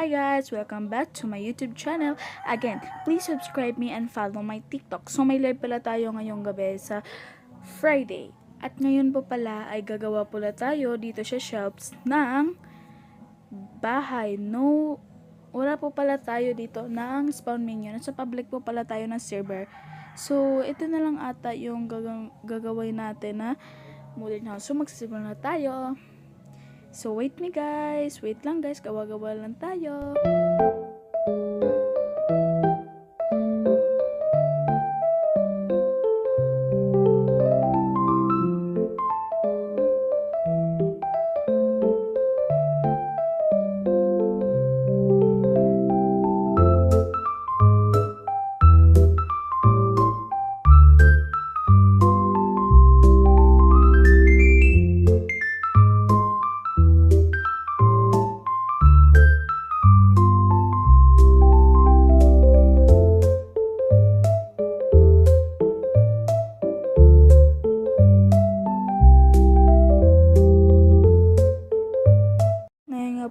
Hi guys! Welcome back to my YouTube channel. Again, please subscribe me and follow my TikTok. So may live pala tayo ngayong gabi sa Friday. At ngayon po pala ay gagawa pala tayo dito sa shelves ng bahay. No, wala po pala tayo dito ng spawn menu. Nasa public po pala tayo ng server. So ito na lang ata yung gagawin natin na modern house. So magsisimula na tayo. So wait me guys, wait lang guys, gawa-gawa lang tayo.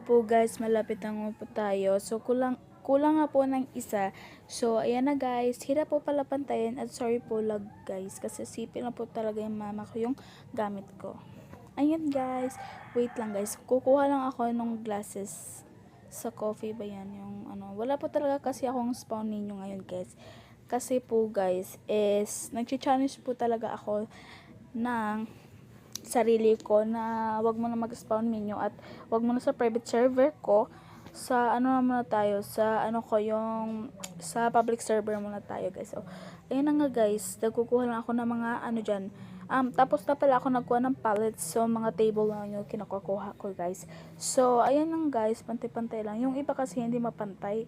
Po guys, malapit na po tayo. So kulang nga po ng isa. So ayan na guys, hirap po pala pantayin at sorry po lag guys kasi sipin na po talaga yung mama ko yung gamit ko. Ayan guys, wait lang guys, kukuha lang ako ng glasses sa coffee ba yan yung ano. Wala po talaga kasi akong spawn ninyo ngayon guys. Kasi po guys is nag-challenge po talaga ako ng sarili ko na wag mo na mag-spawn menu at wag mo na sa private server ko, sa ano na muna tayo, sa ano ko yung sa public server muna tayo guys. So ayun na nga guys, nagkukuha lang ako ng mga ano dyan, tapos na pala ako nagkuha ng pallets, so mga table lang yung kinukuha ko guys. So ayan lang guys, pantay-pantay lang, yung iba kasi hindi mapantay.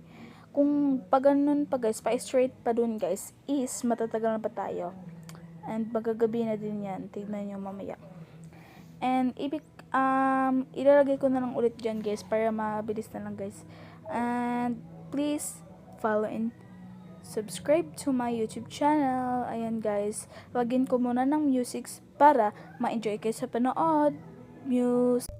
Kung pag ganun pa guys, pa straight pa dun guys, is matatagal na pa tayo and magagabi na din yan, tignan nyo mamaya. And ilalagay ko na lang ulit dyan guys para mabilis na lang guys. And please follow and subscribe to my YouTube channel. Ayan guys, lagyan ko muna ng music para ma-enjoy kayo sa panood. Music.